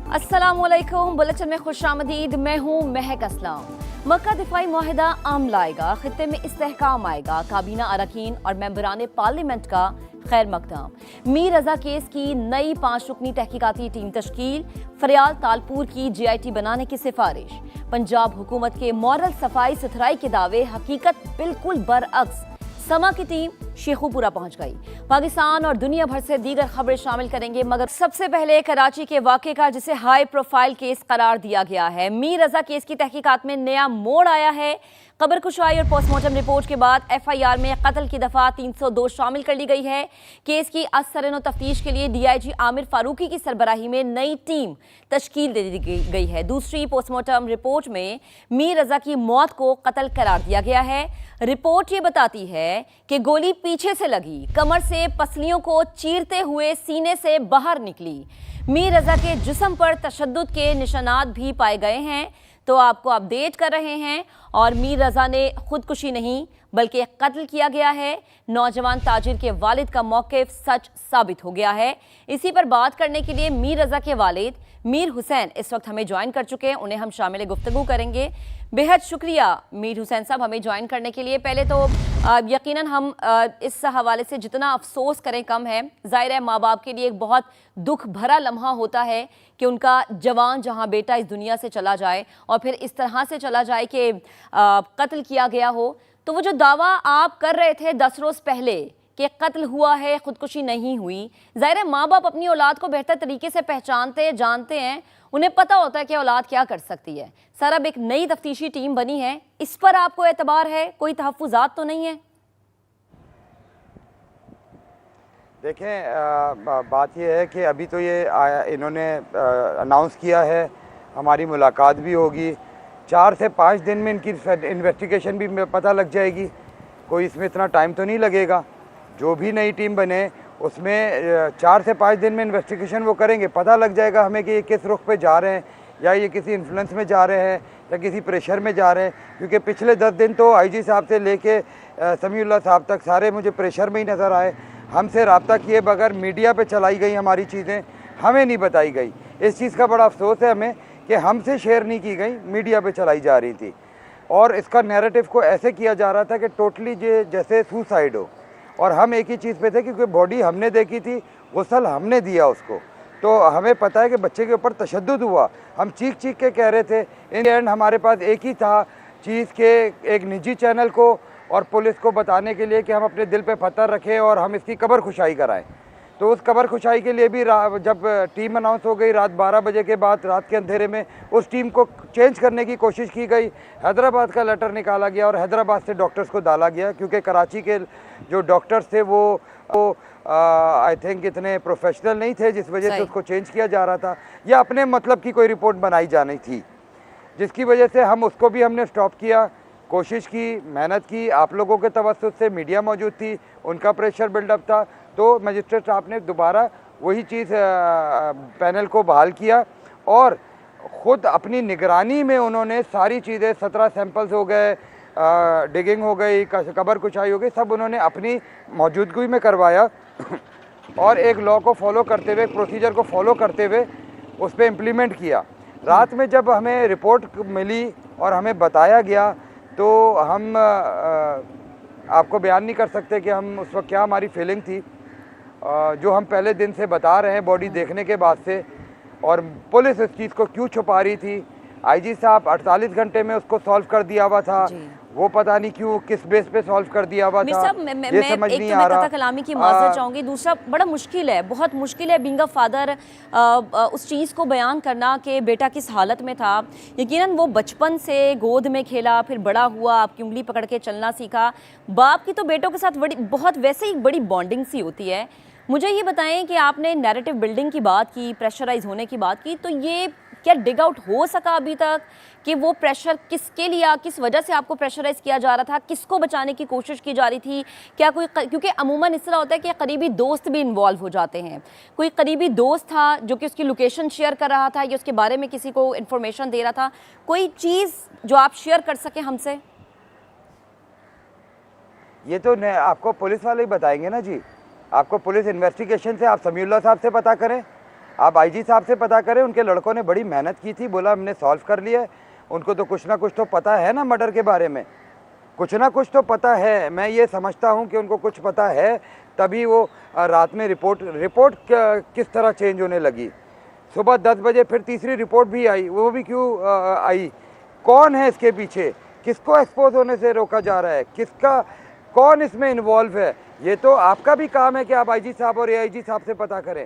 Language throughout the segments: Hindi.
अस्सलामुअलैकुम। बुलेटिन में खुशामदीद। मैं हूँ महक असलम। मक्का दिफाई मुआहिदा आम लाएगा, खित्ते में इस्तेहकाम आएगा, काबीना अरकान और मेंबरान पार्लियामेंट का खैर मकदम। मीर रजा केस की नई 5 रुकनी तहकीकाती टीम तश्कील। फरियाल तालपुर की GIT बनाने की सिफारिश। पंजाब हुकूमत के मॉरल सफाई सुथराई के दावे हकीकत बिल्कुल बरअक्स। समा की टीम शेखुपुरा पहुंच गई। पाकिस्तान और दुनिया भर से दीगर खबरें शामिल करेंगे, मगर सबसे पहले कराची के वाक़े का, जिसे हाई प्रोफाइल केस करार दिया गया है। मीर रजा केस की तहकीकात में नया मोड़ आया है। कब्र कुशाई और पोस्टमार्टम रिपोर्ट के बाद FIR में कत्ल की दफा 302 शामिल कर ली गई है। केस की असरनो तफ्तीश के लिए DIG आमिर फारूकी की सरबराही में नई टीम तश्कील दे दी गई है। दूसरी पोस्टमार्टम रिपोर्ट में मीर रजा की मौत को कत्ल करार दिया गया है। रिपोर्ट ये बताती है कि गोली पीछे से लगी, कमर से पसलियों को चीरते हुए सीने से बाहर निकली। मीर रजा के जिस्म पर तशद्दुद के निशानात भी पाए गए हैं। तो आपको अपडेट कर रहे हैं। और मीर रजा ने खुदकुशी नहीं बल्कि कत्ल किया गया है। नौजवान ताजिर के वालिद का मौक़िफ़ सच साबित हो गया है। इसी पर बात करने के लिए मीर रजा के वालिद मीर हुसैन इस वक्त हमें ज्वाइन कर चुके हैं। उन्हें हम शामिल गुफ्तगू करेंगे। बेहद शुक्रिया मीर हुसैन साहब हमें ज्वाइन करने के लिए। पहले तो यकीनन हम इस हवाले से जितना अफसोस करें कम है। ज़ाहिर है माँ बाप के लिए एक बहुत दुख भरा लम्हा होता है कि उनका जवान जहाँ बेटा इस दुनिया से चला जाए और फिर इस तरह से चला जाए कि कत्ल किया गया हो। तो वो जो दावा आप कर रहे थे 10 रोज़ पहले कि कत्ल हुआ है, खुदकुशी नहीं हुई, ज़ाहिर है माँ बाप अपनी औलाद को बेहतर तरीके से पहचानते जानते हैं। उन्हें पता होता है कि औलाद क्या कर सकती है। सर, अब एक नई तफ्तीशी टीम बनी है, इस पर आपको एतबार है? कोई तहफ़्फ़ुज़ात तो नहीं है? देखें, बात यह है कि अभी तो ये इन्होंने अनाउंस किया है, हमारी मुलाकात भी होगी। 4 से 5 दिन में इनकी इन्वेस्टिगेशन भी पता लग जाएगी। कोई इसमें इतना टाइम तो नहीं लगेगा। जो भी नई टीम बने उसमें 4 से 5 दिन में इन्वेस्टिगेशन वो करेंगे। पता लग जाएगा हमें कि ये किस रुख पे जा रहे हैं, या ये किसी इन्फ्लुएंस में जा रहे हैं या किसी प्रेशर में जा रहे हैं। क्योंकि पिछले 10 दिन तो IG साहब से लेके समीउल्लाह साहब तक सारे मुझे प्रेशर में ही नज़र आए। हमसे रब्ता किए बगैर मीडिया पे चलाई गई हमारी चीज़ें, हमें नहीं बताई गई। इस चीज़ का बड़ा अफसोस है हमें कि हमसे शेयर नहीं की गई, मीडिया पे चलाई जा रही थी। और इसका नैरेटिव को ऐसे किया जा रहा था कि टोटली जैसे सुसाइड हो। और हम एक ही चीज़ पे थे, क्योंकि बॉडी हमने देखी थी, गुस्ल हमने दिया उसको, तो हमें पता है कि बच्चे के ऊपर तशद्दुद हुआ। हम चीख चीख के कह रहे थे। इन एंड हमारे पास एक ही था चीज़ के, एक निजी चैनल को और पुलिस को बताने के लिए कि हम अपने दिल पे पत्थर रखें और हम इसकी कब्र खुशाई कराएं। तो उस कब्र खुशाई के लिए भी जब टीम अनाउंस हो गई रात 12 बजे के बाद, रात के अंधेरे में उस टीम को चेंज करने की कोशिश की गई। हैदराबाद का लेटर निकाला गया और हैदराबाद से डॉक्टर्स को डाला गया, क्योंकि कराची के जो डॉक्टर्स थे वो आई थिंक इतने प्रोफेशनल नहीं थे, जिस वजह से उसको चेंज किया जा रहा था, या अपने मतलब की कोई रिपोर्ट बनाई जानी थी, जिसकी वजह से उसको भी हमने स्टॉप किया। कोशिश की, मेहनत की, आप लोगों के तवज्जुह से, मीडिया मौजूद थी, उनका प्रेशर बिल्डअप था, तो मजिस्ट्रेट साहब ने दोबारा वही चीज़ पैनल को बहाल किया और ख़ुद अपनी निगरानी में उन्होंने सारी चीज़ें, 17 सैंपल्स हो गए, डिगिंग हो गई, कब्र कुशाई हो गई, सब उन्होंने अपनी मौजूदगी में करवाया। और एक लॉ को फॉलो करते हुए, प्रोसीजर को फॉलो करते हुए उस पर इम्प्लीमेंट किया। रात में जब हमें रिपोर्ट मिली और हमें बताया गया, तो हम आपको बयान नहीं कर सकते कि हम उस वक्त क्या हमारी फीलिंग थी। जो हम पहले दिन से बता रहे हैं बॉडी देखने के बाद से, और पुलिस इस चीज़ को क्यों छुपा रही थी। IG साहब 48 घंटे में उसको सॉल्व कर दिया हुआ था, वो पता नहीं क्यों किस बेस पे सॉल्व कर दिया हुआ था, ये समझ नहीं आ रहा। कलामी की माजरत चाहूँगी। दूसरा, बड़ा मुश्किल है, बहुत मुश्किल है बीइंग अ फादर उस चीज़ को बयान करना कि बेटा किस हालत में था। यकीनन वो बचपन से गोद में खेला, फिर बड़ा हुआ, आपकी उंगली पकड़ के चलना सीखा। बाप की तो बेटों के साथ बहुत वैसे ही बड़ी बॉन्डिंग सी होती है। मुझे ये बताएं कि आपने नैरेटिव बिल्डिंग की बात की, प्रेशराइज होने की बात की, तो ये क्या डिग आउट हो सका अभी तक कि वो प्रेशर किसके लिए, किस वजह से आपको प्रेशराइज किया जा रहा था, किसको बचाने की कोशिश की जा रही थी? क्या कोई, क्योंकि अमूमन इस तरह होता है कि करीबी दोस्त भी इन्वॉल्व हो जाते हैं। कोई करीबी दोस्त था जो कि उसकी लोकेशन शेयर कर रहा था या उसके बारे में किसी को इन्फॉर्मेशन दे रहा था? कोई चीज़ जो आप शेयर कर सकें हमसे? ये तो आपको पुलिस वाले ही बताएंगे ना जी। आपको पुलिस इन्वेस्टिगेशन से, आप समीउल्लाह साहब से पता करें, आप आईजी साहब से पता करें, उनके लड़कों ने बड़ी मेहनत की थी, बोला हमने सॉल्व कर लिया है। उनको तो कुछ ना कुछ तो पता है ना मर्डर के बारे में, कुछ ना कुछ तो पता है। मैं ये समझता हूँ कि उनको कुछ पता है, तभी वो रात में रिपोर्ट किस तरह चेंज होने लगी। सुबह 10 बजे फिर तीसरी रिपोर्ट भी आई, वो भी क्यों आई? कौन है इसके पीछे? किसको एक्सपोज होने से रोका जा रहा है? कौन इसमें इन्वॉल्व है? ये तो आपका भी काम है कि आप आईजी साहब और एआईजी साहब से पता करें।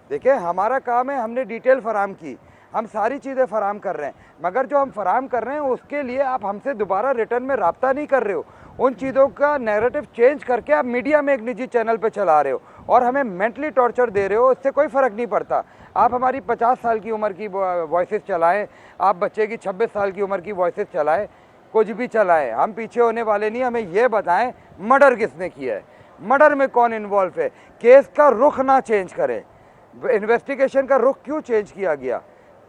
देखिए, हमारा काम है, हमने डिटेल फराम की, हम सारी चीज़ें फराम कर रहे हैं, मगर जो हम फराम कर रहे हैं उसके लिए आप हमसे दोबारा रिटर्न में रब्ता नहीं कर रहे हो। उन चीज़ों का नैरेटिव चेंज करके आप मीडिया में एक निजी चैनल पे चला रहे हो और हमें मेंटली टॉर्चर दे रहे हो। इससे कोई फ़र्क नहीं पड़ता। आप हमारी 50 साल की उम्र की वॉइसेस चलाएं, आप बच्चे की 26 साल की उम्र की वॉइसेस चलाएं, कुछ भी चलाएं, हम पीछे होने वाले नहीं। हमें ये बताएं मर्डर किसने किया है, मर्डर में कौन इन्वॉल्व है। केस का रुख ना चेंज करें, इन्वेस्टिगेशन का रुख क्यों चेंज किया गया,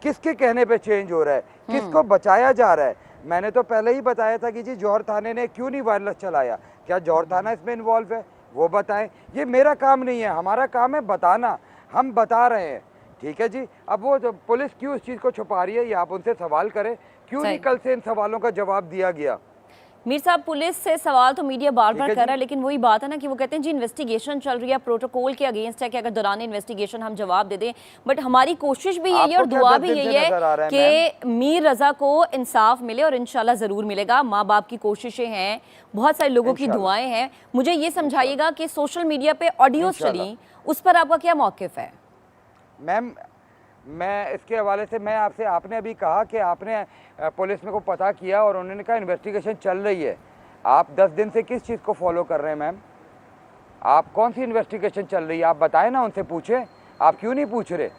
किसके कहने पे चेंज हो रहा है, किसको बचाया जा रहा है। मैंने तो पहले ही बताया था कि जी जौहर थाने ने क्यों नहीं वायरलेस चलाया, क्या जौहर थाना इसमें इन्वॉल्व है, वो बताएं। ये मेरा काम नहीं है, हमारा काम है बताना, हम बता रहे हैं, ठीक है जी। अब वो जो पुलिस क्यों इस चीज़ को छुपा रही है, ये आप उनसे सवाल करें, क्यों नहीं कल से इन सवालों का जवाब दिया गया। मीर साहब, पुलिस से सवाल तो मीडिया बार बार कर रहा है, लेकिन वही बात है ना कि वो कहते हैं जी इन्वेस्टिगेशन चल रही है, प्रोटोकॉल के अगेंस्ट है कि अगर दौरान इन्वेस्टिगेशन हम जवाब दे दें। बट हमारी कोशिश भी यही है और दुआ भी यही है कि मीर रजा को इंसाफ मिले और इंशाल्लाह ज़रूर मिलेगा। माँ बाप की कोशिशें हैं, बहुत सारे लोगों की दुआएं हैं। मुझे ये समझाइएगा कि सोशल मीडिया पे ऑडियोज चली, उस पर आपका क्या मौक़िफ़ है? मैम, मैं इसके हवाले से मैं आपने अभी कहा कि आपने पुलिस में को पता किया और उन्होंने कहा इन्वेस्टिगेशन चल रही है। आप 10 दिन से किस चीज़ को फॉलो कर रहे हैं मैम? आप कौन सी इन्वेस्टिगेशन चल रही है आप बताएं ना, उनसे पूछें। आप क्यों नहीं पूछ रहे?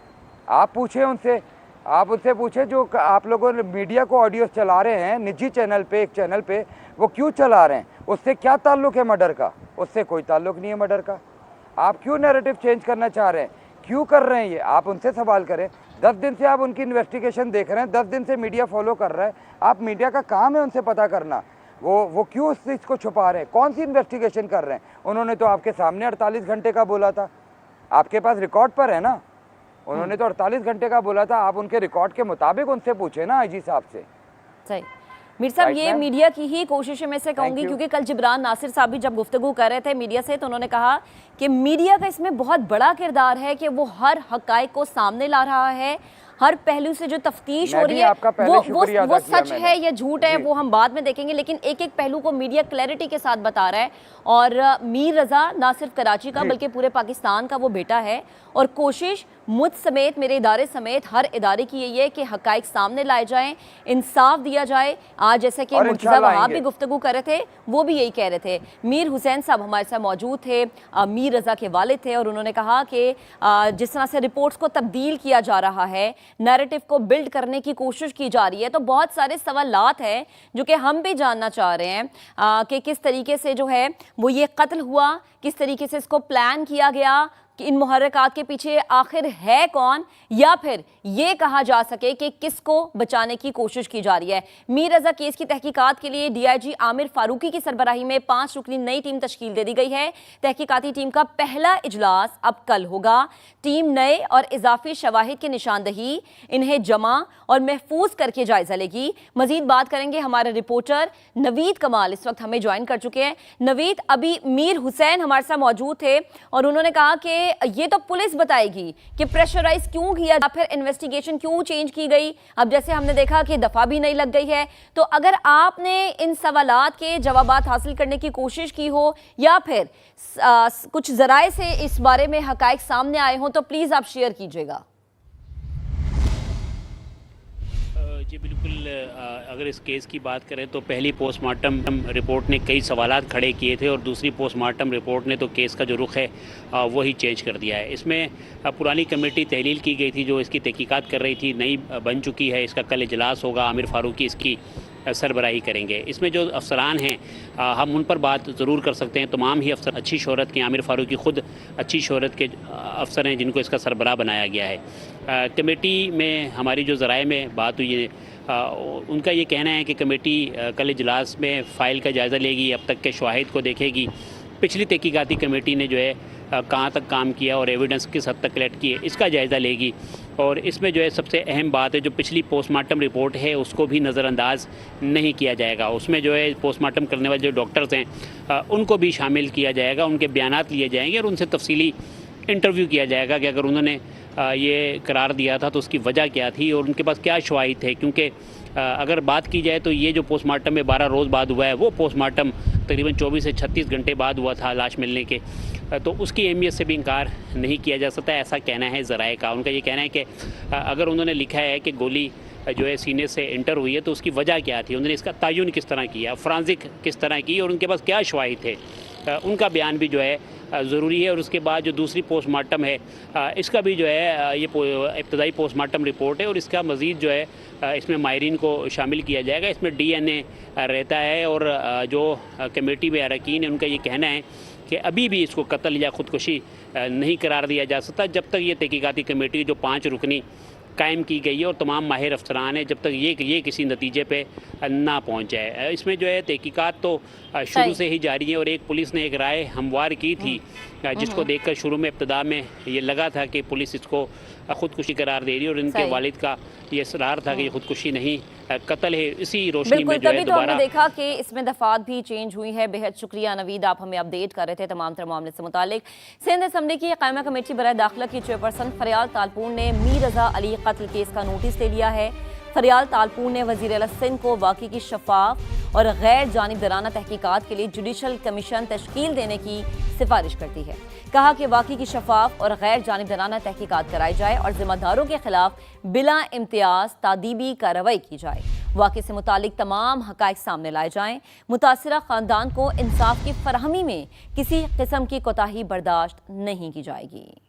आप पूछें उनसे, आप उनसे पूछें जो आप लोगों ने मीडिया को ऑडियो चला रहे हैं निजी चैनल पे, एक चैनल पे, वो क्यों चला रहे हैं? उससे क्या ताल्लुक़ है मर्डर का? उससे कोई ताल्लुक़ नहीं है मर्डर का। आप क्यों नैरेटिव चेंज करना चाह रहे हैं, क्यों कर रहे हैं ये? आप उनसे सवाल करें। 10 दिन से आप उनकी इन्वेस्टिगेशन देख रहे हैं, 10 दिन से मीडिया फॉलो कर रहा है। आप मीडिया का काम है उनसे पता करना, वो क्यों उस चीज़ को छुपा रहे हैं, कौन सी इन्वेस्टिगेशन कर रहे हैं? उन्होंने तो आपके सामने 48 घंटे का बोला था, आपके पास रिकॉर्ड पर है ना, उन्होंने तो 48 घंटे का बोला था। आप उनके रिकॉर्ड के मुताबिक उनसे पूछे ना आईजी साहब से। सही मीर साहब, ये मीडिया की ही कोशिश में से कहूंगी, क्योंकि कल जिब्रान नासिर साहब भी जब गुफ्तगू कर रहे थे मीडिया से, तो उन्होंने कहा कि मीडिया का इसमें बहुत बड़ा किरदार है कि वो हर हक़ाइक़ को सामने ला रहा है, हर पहलू से जो तफ्तीश हो रही है वो सच है या झूठ है वो हम बाद में देखेंगे, लेकिन एक एक पहलू को मीडिया क्लैरिटी के साथ बता रहा है। और मीर रजा ना सिर्फ कराची का बल्कि पूरे पाकिस्तान का वो बेटा है, और कोशिश मुझ समेत, मेरे इदारे समेत हर इदारे की यही है कि हक़ाइक़ सामने लाए जाएं, इंसाफ दिया जाए। आज जैसे कि मुर्तज़ा वहाब भी गुफ्तगू कर रहे थे, वो भी यही कह रहे थे। मीर हुसैन साहब हमारे साथ मौजूद थे, मीर रजा के वालिद थे, और उन्होंने कहा कि जिस तरह से रिपोर्ट्स को तब्दील किया जा रहा है, नैरेटिव को बिल्ड करने की कोशिश की जा रही है, तो बहुत सारे सवालात हैं जो कि हम भी जानना चाह रहे हैं कि किस तरीके से जो है वो ये कत्ल हुआ, किस तरीके से इसको प्लान किया गया, कि इन मुहर्रिकात के पीछे आखिर है कौन, या फिर ये कहा जा सके कि किसको बचाने की कोशिश की जा रही है। मीर रजा केस की तहकीकात के लिए डीआईजी आमिर फारूकी की सरबराही में 5 रुकनी नई टीम तश्कील दे दी गई है। तहकीकाती टीम का पहला इजलास अब कल होगा। टीम नए और इजाफी शवाहिद की निशानदही, इन्हें जमा और महफूज करके जायजा लेगी। मजीद बात करेंगे, हमारे रिपोर्टर नवीद कमाल इस वक्त हमें ज्वाइन कर चुके हैं। नवीद, अभी मीर हुसैन हमारे साथ मौजूद थे और उन्होंने कहा कि ये तो पुलिस बताएगी कि प्रेशराइज क्यों किया, फिर इन्वेस्टिगेशन क्यों चेंज की गई। अब जैसे हमने देखा कि दफा भी नहीं लग गई है, तो अगर आपने इन सवालात के जवाबात हासिल करने की कोशिश की हो या फिर कुछ जराए से इस बारे में हकायक सामने आए हों, तो प्लीज आप शेयर कीजिएगा। जी बिल्कुल, अगर इस केस की बात करें तो पहली पोस्टमार्टम रिपोर्ट ने कई सवालात खड़े किए थे और दूसरी पोस्टमार्टम रिपोर्ट ने तो केस का जो रुख है वही चेंज कर दिया है। इसमें पुरानी कमेटी तहलील की गई थी जो इसकी तहकीकात कर रही थी, नई बन चुकी है। इसका कल इजलास होगा, आमिर फारूकी इसकी सरबराही करेंगे। इसमें जो अफसरान हैं हम उन पर बात ज़रूर कर सकते हैं। तमाम ही अफसर अच्छी शोहरत के, आमिर फारूकी ख़ुद अच्छी शोहरत के अफसर हैं जिनको इसका सरबराह बनाया गया है। कमेटी में हमारी जो ज़राए में बात हुई है, उनका ये कहना है कि कमेटी कल इजलास में फ़ाइल का जायज़ा लेगी, अब तक के शवाहिद को देखेगी। पिछली तहकीकाती कमेटी ने जो है कहाँ तक काम किया और एविडेंस किस हद तक कलेक्ट किए, इसका जायज़ा लेगी। और इसमें जो है सबसे अहम बात है, जो पिछली पोस्टमार्टम रिपोर्ट है उसको भी नज़रअंदाज नहीं किया जाएगा। उसमें जो है पोस्टमार्टम करने वाले जो डॉक्टर्स हैं उनको भी शामिल किया जाएगा, उनके बयानात लिए जाएंगे और उनसे तफसीली इंटरव्यू किया जाएगा कि अगर उन्होंने ये करार दिया था तो उसकी वजह क्या थी और उनके पास क्या शवाहिद थे। क्योंकि अगर बात की जाए तो ये जो पोस्टमार्टम में 12 रोज़ बाद हुआ है, वो पोस्टमार्टम तकरीबन 24 से 36 घंटे बाद हुआ था लाश मिलने के, तो उसकी अहमियत से भी इनकार नहीं किया जा सकता, ऐसा कहना है ज़राए का। उनका ये कहना है कि अगर उन्होंने लिखा है कि गोली जो है सीने से इंटर हुई है तो उसकी वजह क्या थी, उन्होंने इसका तयन किस तरह किया, फ्रांजिक किस तरह की और उनके पास क्या शवाहिद थे, उनका बयान भी जो है ज़रूरी है। और उसके बाद जो दूसरी पोस्टमार्टम है इसका भी जो है ये इब्तदाई पोस्टमार्टम रिपोर्ट है और इसका मज़ीद जो है इसमें माहिरीन को शामिल किया जाएगा। इसमें DNA रहता है और जो कमेटी में अरकान है उनका ये कहना है कि अभी भी इसको कत्ल या ख़ुदकुशी नहीं करार दिया जा सकता जब तक ये तहकीकाती कमेटी जो 5 रुकनी कायम की गई है और तमाम माहिर अफसरान हैं, जब तक ये किसी नतीजे पे ना पहुंच जाए। इसमें जो है तहकीकात तो शुरू से ही जारी है और एक पुलिस ने एक राय हमवार की थी जिसको देखकर शुरू में इब्तदा में ये लगा था कि पुलिस इसको ख़ुदकुशी करार दे रही है और इनके वालिद का ये इसरार था कि ये ख़ुदकुशी नहीं कत्ल है। इसी रोशनी में जो है दोबारा देखा कि इसमें दफात भी चेंज हुई है। बेहद शुक्रिया नवीद, आप हमें अपडेट कर रहे थे तमाम तर मामले से मुतालिक। सिंध असम्बली की कायमा कमेटी बराए दाखिला की चेयरपर्सन फरियाल तालपुर ने मीर रजा अली कत्ल केस का नोटिस ले लिया है। फरियाल तालपुर ने वज़ीर आला सिंध को वाक़ई की शफाफ और गैर जानिबदाराना तहकीकात के लिए जुडिशल कमीशन तश्कील देने की सिफारिश करती है। कहा कि वाक़ई की शफाफ और गैर जानिबदाराना तहकीकात कराई जाए और जिम्मेदारों के खिलाफ बिला इम्तियाज तादीबी कार्रवाई की जाए। वाक़ई से मुतालिक तमाम हक़ाइक़ सामने लाए जाएं। मुतासिरा ख़ानदान को इंसाफ की फराहमी में किसी किस्म की कोताही बर्दाश्त नहीं की जाएगी।